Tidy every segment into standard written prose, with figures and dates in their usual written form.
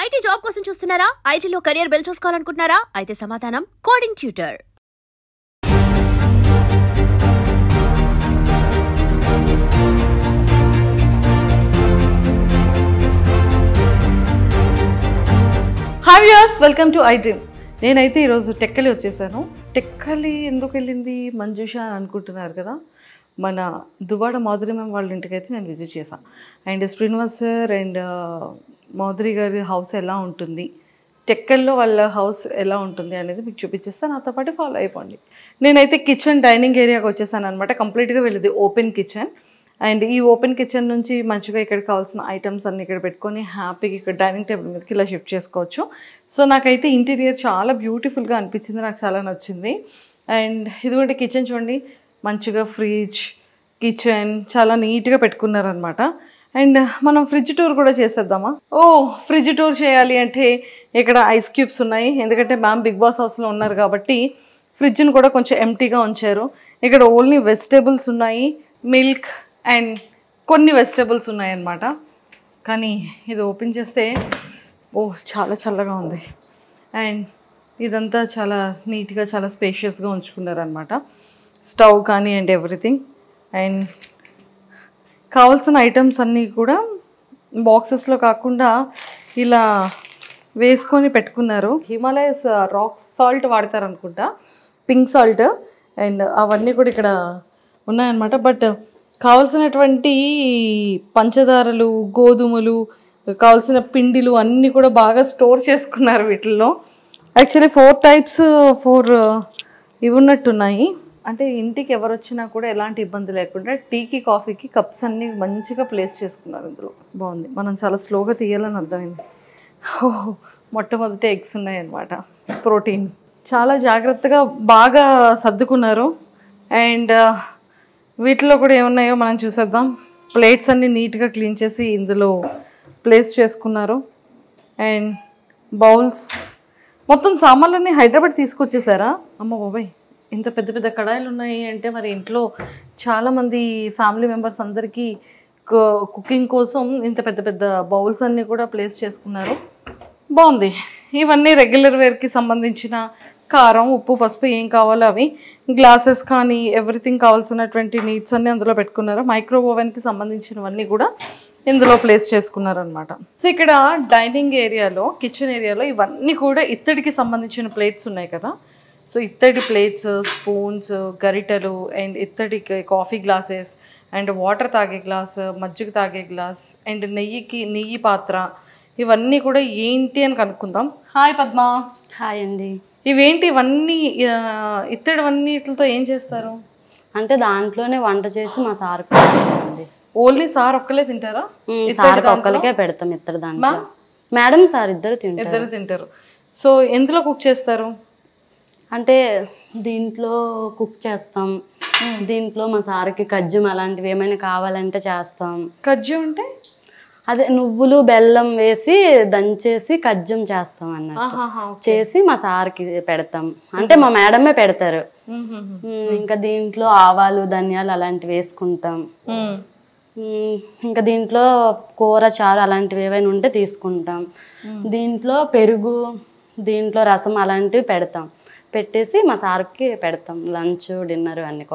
IT job కోసం చూస్తున్నారా? ఐటీలో కెరియర్ బిల్డ్ చేసుకోవాలనుకుంటున్నారా? అయితే సమాధానం coding tutor. Hi viewers, welcome to I dream. నేనైతే ఈరోజు టెక్కలి వచ్చేసాను. టెక్కలి ఎందుకు వెళ్ళింది మంజుష అని అనుకుంటున్నారు కదా. మన దువ్వాడ మాధురి మ్యామ్ వాళ్ళ ఇంటికి అయితే నేను విజిట్ చేశాను. And Srinivas sir and Madhuri గారి హౌస్ ఎలా ఉంటుంది, టెక్కల్లో వాళ్ళ హౌస్ ఎలా ఉంటుంది అనేది మీకు చూపించేస్తాను. నాతో పాటు ఫాలో అయిపోండి. నేనైతే కిచెన్ డైనింగ్ ఏరియాకి వచ్చేసాను అనమాట. కంప్లీట్గా వెళ్ళేది ఓపెన్ కిచెన్. అండ్ ఈ ఓపెన్ కిచెన్ నుంచి మంచిగా ఇక్కడ కావాల్సిన ఐటమ్స్ అన్ని ఇక్కడ పెట్టుకొని హ్యాపీగా ఇక్కడ డైనింగ్ టేబుల్ మీదకి ఇలా షిఫ్ట్ చేసుకోవచ్చు. సో నాకైతే ఇంటీరియర్ చాలా బ్యూటిఫుల్గా అనిపించింది, నాకు చాలా నచ్చింది. అండ్ ఇదిగోండి కిచెన్ చూడండి, మంచిగా ఫ్రిడ్జ్, కిచెన్ చాలా నీట్గా పెట్టుకున్నారనమాట. అండ్ మనం ఫ్రిడ్జ్ టూర్ కూడా చేసేద్దామా? ఫ్రిడ్జ్ టూర్ చేయాలి అంటే ఇక్కడ ఐస్ క్యూబ్స్ ఉన్నాయి, ఎందుకంటే మ్యామ్ బిగ్ బాస్ హౌస్లో ఉన్నారు కాబట్టి ఫ్రిడ్జ్ని కూడా కొంచెం ఎంటీగా ఉంచారు. ఇక్కడ ఓన్లీ వెజిటేబుల్స్ ఉన్నాయి, మిల్క్ అండ్ కొన్ని వెజిటేబుల్స్ ఉన్నాయన్నమాట. కానీ ఇది ఓపెన్ చేస్తే చాలా చల్లగా ఉంది. అండ్ ఇదంతా చాలా నీట్గా చాలా స్పేషియస్గా ఉంచుకున్నారనమాట. స్టవ్ కానీ అండ్ ఎవ్రీథింగ్. అండ్ కావాల్సిన ఐటమ్స్ అన్నీ కూడా బాక్సెస్లో కాకుండా ఇలా వేసుకొని పెట్టుకున్నారు. హిమాలయస్ రాక్ సాల్ట్ వాడతారు అనుకుంటా, పింక్ సాల్ట్. అండ్ అవన్నీ కూడా ఇక్కడ ఉన్నాయన్నమాట. బట్ కావాల్సినటువంటి పంచదారలు, గోధుమలు, కావాల్సిన పిండిలు అన్నీ కూడా బాగా స్టోర్ చేసుకున్నారు వీటిల్లో. యాక్చువల్లీ 4 టైప్స్ ఇవి ఉన్నట్టున్నాయి. అంటే ఇంటికి ఎవరు వచ్చినా కూడా ఎలాంటి ఇబ్బంది లేకుండా టీకి కాఫీకి కప్స్ అన్నీ మంచిగా ప్లేస్ చేసుకున్నారు ఇందులో. బాగుంది. మనం చాలా స్లోగా తీయాలని అర్థమైంది. మొట్టమొదటి ఎగ్స్ ఉన్నాయన్నమాట, ప్రోటీన్. చాలా జాగ్రత్తగా బాగా సర్దుకున్నారు. అండ్ వీటిలో కూడా ఏమున్నాయో మనం చూసేద్దాం. ప్లేట్స్ అన్నీ నీట్గా క్లీన్ చేసి ఇందులో ప్లేస్ చేసుకున్నారు. అండ్ బౌల్స్, మొత్తం సామాన్లన్నీ హైదరాబాద్ తీసుకొచ్చేసారా? అమ్మ బాబాయ్, ఇంత పెద్ద పెద్ద కడాయిలు ఉన్నాయి అంటే మరి ఇంట్లో చాలామంది ఫ్యామిలీ మెంబర్స్ అందరికీ కుకింగ్ కోసం ఇంత పెద్ద పెద్ద బౌల్స్ అన్నీ కూడా ప్లేస్ చేసుకున్నారు. బాగుంది. ఇవన్నీ రెగ్యులర్ వేర్కి సంబంధించిన కారం, ఉప్పు, పసుపు ఏం కావాలో అవి, గ్లాసెస్ కానీ ఎవ్రీథింగ్ కావాల్సినటువంటి నీడ్స్ అన్నీ అందులో పెట్టుకున్నారు. మైక్రో ఓవెన్కి సంబంధించినవన్నీ కూడా ఇందులో ప్లేస్ చేసుకున్నారనమాట. సో ఇక్కడ డైనింగ్ ఏరియాలో, కిచెన్ ఏరియాలో ఇవన్నీ కూడా ఇత్తడికి సంబంధించిన ప్లేట్స్ ఉన్నాయి కదా. సో ఇత్తడి ప్లేట్స్, స్పూన్స్, గరిటెలు అండ్ ఇత్తడి కాఫీ గ్లాసెస్ అండ్ వాటర్ తాగే గ్లాస్, మజ్జిగ తాగే గ్లాస్ అండ్ నెయ్యి పాత్ర, ఇవన్నీ కూడా ఏంటి అని కనుక్కుందాం. హాయ్ పద్మ. హాయ్ అండి. ఇవేంటి ఇవన్నీ? ఇత్తడివన్నిటితో ఏం చేస్తారు? అంటే దాంట్లోనే వంట చేసి మా సార్ పెడతామండి. ఓన్లీ సార్ ఒక్కలే తింటారా? సార్ ఒక్కరికే పెడతాం ఇత్తడి దాంట్లో. మేడం సార్ ఇద్దరు తింటారు. సో ఎందులో కుక్ చేస్తారు? అంటే దీంట్లో కుక్ చేస్తాం. దీంట్లో మా సార్కి కజ్జం అలాంటివి ఏమైనా కావాలంటే చేస్తాం. కజ్జం అంటే అదే నువ్వులు బెల్లం వేసి దంచేసి కజ్జం చేస్తాం అన్నట్టు. చేసి మా సార్కి పెడతాం. అంటే మా మేడమే పెడతారు. ఇంకా దీంట్లో ఆవాలు, ధనియాలు అలాంటివి వేసుకుంటాం. ఇంకా దీంట్లో కూర, చారు అలాంటివి ఏవైనా ఉంటే తీసుకుంటాం. దీంట్లో పెరుగు, దీంట్లో రసం అలాంటివి పెడతాం. పెట్టేసి మా సార్కి పెడతాం. లంచ్, డిన్నర్ అన్నీ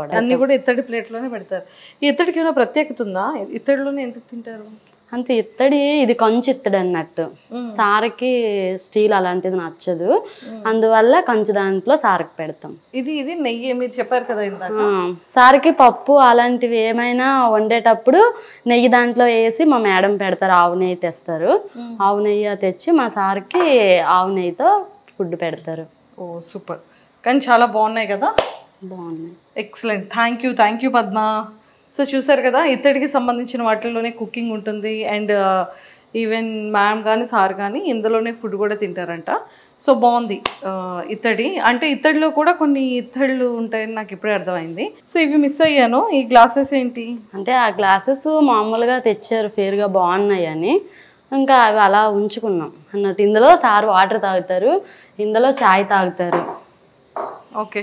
కూడా ఇత్తడి ప్లేట్లోనే పెడతారు. ఈ ఇత్తడికి ఏమైనా ప్రత్యేకత ఉందా? ఇత్తడిలోనే ఎందుకు తింటారు? అంతే, ఇత్తడి ఇది కంచు ఇత్తడి అన్నట్టు. సార్కి స్టీల్ అలాంటిది నచ్చదు, అందువల్ల కంచు దాంట్లో సార్కి పెడతాం. ఇది నెయ్యి మీరు చెప్పారు కదా. సార్కి పప్పు అలాంటివి ఏమైనా వండేటప్పుడు నెయ్యి దాంట్లో వేసి మా మేడం పెడతారు. ఆవు నెయ్యి తెస్తారు. ఆవు నెయ్యి తెచ్చి మా సార్కి ఆవు నెయ్యితో ఫుడ్ పెడతారు. సూపర్. కానీ చాలా బాగున్నాయి కదా. బాగున్నాయి. Excellent. Thank you Padma. So చూసారు కదా, ఇత్తడికి సంబంధించిన వాటిల్లోనే కుకింగ్ ఉంటుంది. అండ్ ఈవెన్ మ్యామ్ కానీ సార్ కానీ ఇందులోనే ఫుడ్ కూడా తింటారంట. సో బాగుంది. ఇత్తడి అంటే ఇత్తడిలో కూడా కొన్ని ఇత్తళ్ళు ఉంటాయని నాకు ఇప్పుడే అర్థమైంది. సో ఇవి మిస్ అయ్యాను. ఈ గ్లాసెస్ ఏంటి అంటే ఆ గ్లాసెస్ మామూలుగా తెచ్చారు, ఫేర్గా బాగున్నాయి అని. ఇంకా అవి అలా ఉంచుకున్నాం అన్నట్టు. ఇందులో సార్ వాటర్ తాగుతారు, ఇందులో చాయ్ తాగుతారు. ఓకే,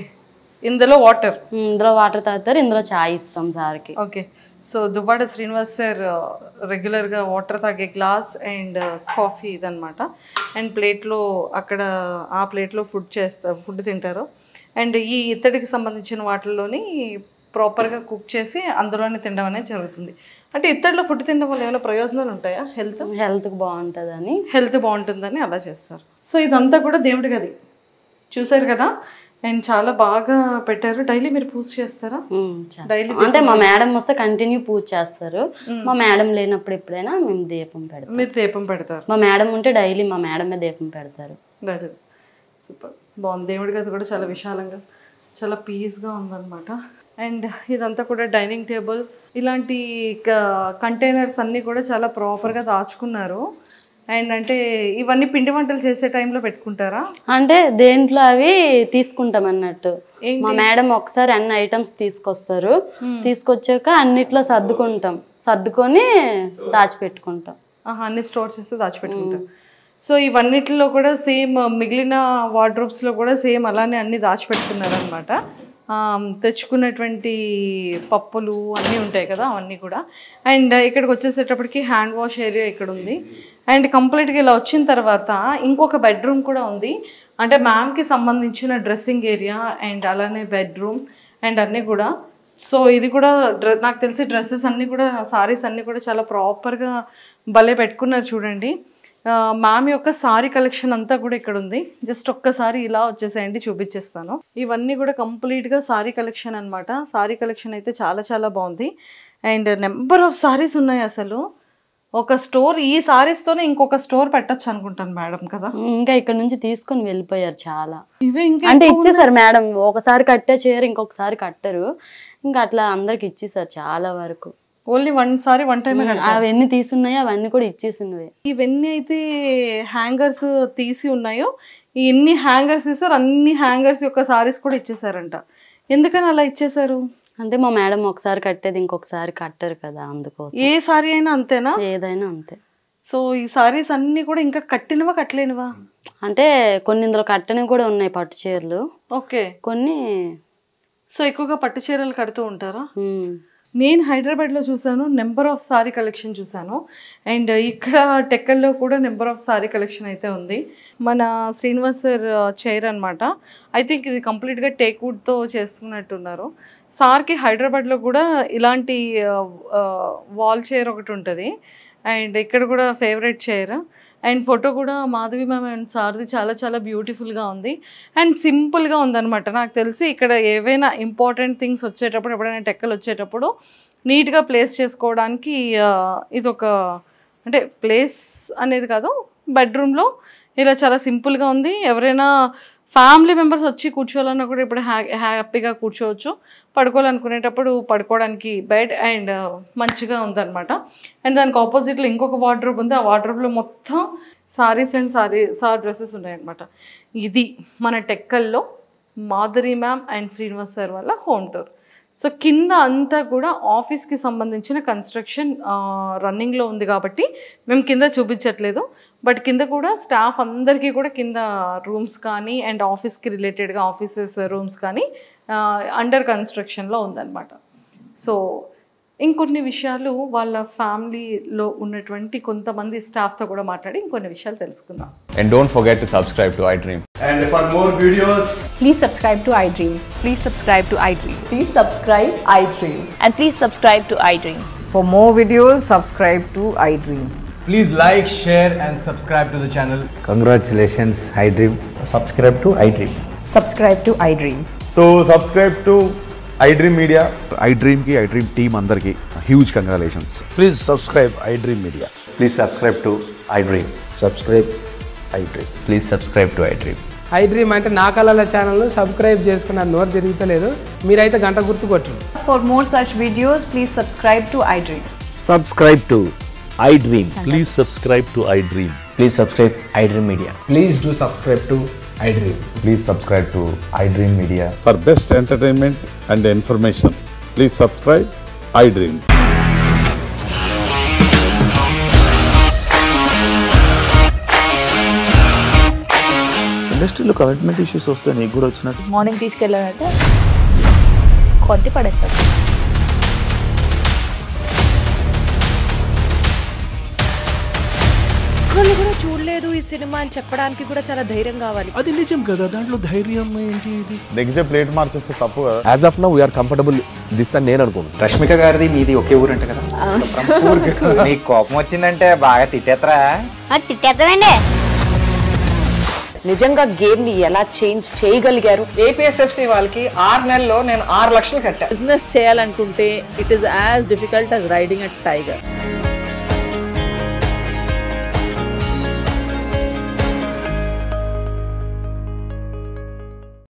ఇందులో వాటర్ తాగుతారు, ఇందులో చాయ్ ఇస్తాం సార్కి. Okay. So Duvvada Srinivas sir రెగ్యులర్గా వాటర్ తాగే గ్లాస్ అండ్ కాఫీ ఇదనమాట. అండ్ ప్లేట్లో అక్కడ ఆ ప్లేట్లో ఫుడ్ తింటారు. అండ్ ఈ ఇత్తడికి సంబంధించిన వాటిల్లోని ప్రాపర్గా కుక్ చేసి అందులోనే తినడం అనేది జరుగుతుంది. అంటే ఇత్తడిలో ఫుడ్ తినడం వల్ల ఏమైనా ప్రయోజనాలు ఉంటాయా? హెల్త్కి బాగుంటుందని, హెల్త్ బాగుంటుందని అలా చేస్తారు. సో ఇదంతా కూడా దేవుడి గది చూసారు కదా. అండ్ చాలా బాగా పెట్టారు. డైలీ మీరు పూజ చేస్తారా? డైలీ అంటే మా మేడం వస్తే కంటిన్యూ పూజ చేస్తారు. మా మేడం లేనప్పుడు ఎప్పుడైనా మేము దీపం పెడతాం. మీరు దీపం పెడతారు? మా మేడం ఉంటే డైలీ మా మేడమే దీపం పెడతారు. సూపర్, బాగుంది. దేవుడి గది కూడా చాలా విశాలంగా చాలా పీస్గా ఉందన్నమాట. అండ్ ఇదంతా కూడా డైనింగ్ టేబుల్, ఇలాంటి కంటైనర్స్ అన్నీ కూడా చాలా ప్రాపర్గా దాచుకున్నారు. అండ్ అంటే ఇవన్నీ పిండి వంటలు చేసే టైంలో పెట్టుకుంటారా? అంటే దేంట్లో అవి తీసుకుంటాం అన్నట్టు. మా మేడం ఒకసారి అన్ని ఐటమ్స్ తీసుకొస్తారు. తీసుకొచ్చాక అన్నిట్లో సర్దుకొని దాచిపెట్టుకుంటాం. అన్ని స్టోర్ చేస్తే దాచిపెట్టుకుంటాం. సో ఇవన్నిటిలో కూడా సేమ్ మిగిలిన వార్డ్రోబ్స్లో కూడా సేమ్ అలానే అన్ని దాచిపెట్టుకున్నారనమాట. తెచ్చుకున్నటువంటి పప్పులు అన్నీ ఉంటాయి కదా, అవన్నీ కూడా. అండ్ ఇక్కడికి వచ్చేసేటప్పటికి హ్యాండ్ వాష్ ఏరియా ఇక్కడ ఉంది. అండ్ కంప్లీట్గా ఇలా వచ్చిన తర్వాత ఇంకొక బెడ్రూమ్ కూడా ఉంది. అంటే మ్యామ్కి సంబంధించిన డ్రెస్సింగ్ ఏరియా అండ్ అలానే బెడ్రూమ్ అండ్ అన్నీ కూడా. సో ఇది కూడా నాకు తెలిసి డ్రెస్సెస్ అన్నీ కూడా, సారీస్ అన్నీ కూడా చాలా ప్రాపర్గా భలే పెట్టుకున్నారు చూడండి. మ్యామ్ యొక్క సారీ కలెక్షన్ అంతా కూడా ఇక్కడ ఉంది. జస్ట్ ఒక్కసారి ఇలా వచ్చేసేయండి, చూపించేస్తాను. ఇవన్నీ కూడా కంప్లీట్గా సారీ కలెక్షన్ అనమాట. సారీ కలెక్షన్ అయితే చాలా చాలా బాగుంది. అండ్ నెంబర్ ఆఫ్ సారీస్ ఉన్నాయి. అసలు ఒక స్టోర్, ఈ సారీస్తోనే ఇంకొక స్టోర్ పెట్టచ్చు అనుకుంటాను మేడం కదా. ఇంకా ఇక్కడ నుంచి తీసుకొని వెళ్ళిపోయారు చాలా. ఇవే ఇంకా అంటే ఇచ్చేసారు మేడం. ఒకసారి కట్టే చీర ఇంకొకసారి కట్టరు. ఇంకా అట్లా అందరికి ఇచ్చేసారు చాలా వరకు. ఓన్లీ వన్ టైం అవన్నీ తీసున్నాయో అవన్నీ కూడా ఇచ్చేసినవి. ఇవన్నీ అయితే హ్యాంగర్స్ తీసి ఉన్నాయో, ఎన్ని హ్యాంగర్స్ ఇస్తారు అన్ని హ్యాంగర్స్ యొక్క సారీస్ కూడా ఇచ్చేసారంట. ఎందుకని అలా ఇచ్చేసారు? అంటే మా మేడం ఒకసారి కట్టేది ఇంకొకసారి కట్టరు కదా, అందుకోసం. ఏ సారీ అయినా అంతేనా? ఏదైనా అంతే. సో ఈ సారీస్ అన్ని కూడా ఇంకా కట్టినవా కట్టలేనివా? అంటే కొన్ని ఇందులో కట్టనివి కూడా ఉన్నాయి, పట్టు చీరలు. ఓకే, కొన్ని. సో ఎక్కువగా పట్టు చీరలు కడుతూ ఉంటారా? నేను హైదరాబాద్లో చూసాను, నెంబర్ ఆఫ్ సారీ కలెక్షన్ చూసాను. అండ్ ఇక్కడ టెక్కల్లో కూడా నెంబర్ ఆఫ్ సారీ కలెక్షన్ అయితే ఉంది. మన శ్రీనివాస్ సార్ చైర్ అనమాట. ఐ థింక్ ఇది కంప్లీట్గా టేక్వుడ్తో చేస్తున్నట్టున్నారు. సార్కి హైదరాబాద్లో కూడా ఇలాంటి వాల్ చైర్ ఒకటి ఉంటుంది. అండ్ ఇక్కడ కూడా ఫేవరెట్ చైర్. అండ్ ఫోటో కూడా మాధవి మ్యామ్ అండ్ సార్ది చాలా చాలా బ్యూటిఫుల్గా ఉంది. అండ్ సింపుల్గా ఉందన్నమాట. నాకు తెలిసి ఇక్కడ ఏవైనా ఇంపార్టెంట్ థింగ్స్ వచ్చేటప్పుడు, ఎప్పుడైనా టెక్కలు వచ్చేటప్పుడు నీట్గా ప్లేస్ చేసుకోవడానికి ఇది ఒక, అంటే ప్లేస్ అనేది కాదు, బెడ్రూమ్లో ఇలా చాలా సింపుల్గా ఉంది. ఎవరైనా ఫ్యామిలీ మెంబర్స్ వచ్చి కూర్చోవాలన్నా కూడా ఇప్పుడు హ్యాపీగా కూర్చోవచ్చు. పడుకోవాలనుకునేటప్పుడు పడుకోవడానికి బెడ్ అండ్ మంచిగా ఉందన్నమాట. అండ్ దానికి ఆపోజిట్లో ఇంకొక వార్డ్రోబ్ ఉంది. ఆ వార్డ్రోబ్లో మొత్తం సారీస్ అండ్ సార్ డ్రెస్సెస్ ఉన్నాయన్నమాట. ఇది మన టెక్కల్లో Madhuri ma'am and Srinivas sir వల్ల హోమ్ టూర్. సో కింద అంతా కూడా ఆఫీస్కి సంబంధించిన కన్స్ట్రక్షన్ రన్నింగ్లో ఉంది కాబట్టి మేము కింద చూపించట్లేదు. బట్ కింద కూడా స్టాఫ్ అందరికీ కూడా కింద రూమ్స్ కానీ అండ్ ఆఫీస్కి రిలేటెడ్గా ఆఫీసెస్ రూమ్స్ కానీ అండర్ కన్స్ట్రక్షన్లో ఉందన్నమాట. సో ఇంకొన్ని విషయాలు వాళ్ళ ఫ్యామిలీలో ఉన్నటువంటి కొంతమంది స్టాఫ్తో కూడా మాట్లాడి ఇంకొన్ని విషయాలు తెలుసుకుందాం. And don't forget to subscribe to iDream. And for more videos, please subscribe to iDream. Please subscribe to iDream. Please subscribe iDream. And please subscribe to iDream. For more videos, subscribe to iDream. please like, share and subscribe to the channel. Congratulations, iDream. Subscribe to iDream. Subscribe to iDream. So subscribe to iDream Media. iDream ki iDream team andarki huge congratulations. Please subscribe iDream Media. Please subscribe to iDream. Subscribe iDream. Please subscribe to iDream. iDream అంటే నా కళల channel subscribe చేసుకున్న నోరు తిరుగుతలేదు, మీరైతే గంట గుర్తు కొట్టండి. For more such videos, please subscribe to iDream. Subscribe to iDream. Please subscribe to iDream. Please subscribe iDream Media. Please do subscribe to iDream. Please subscribe to iDream Media. For best entertainment and information, please subscribe iDream. ఇండస్ట్రీలో commitment issues వస్తే నీకు కూడా వచ్చినట్టు morning తీసుకెళ్ళారంటే కొట్టి పడేస్తారు. ఈ cinema అని చెప్పడానికి కూడా చాలా ధైర్యం కావాలి. అది నిజం కదా, దాంట్లో ధైర్యం ఏంటి? నెక్స్ట్ డే ప్లేట్ మార్చేస్తే తప్పు కదా. As of now we are comfortable this అని నేను అనుకుంటున్నాను. రష్మిక గారిది మీది ఒకే ఊరంట కదా? నీకు కోపం వచ్చిందంటే బాగా తిట్టేత్తరా? తిట్టేద్దామండి. నిజంగా గేమ్ ని ఎలా చేంజ్ చేయగలిగారు? ఏపీఎస్ఎఫ్సి వాళ్ళకి 6 నెలల్లో నేను 6 లక్షలు కట్టా. బిజినెస్ చేయాలనుకుంటే it is as difficult as riding a tiger.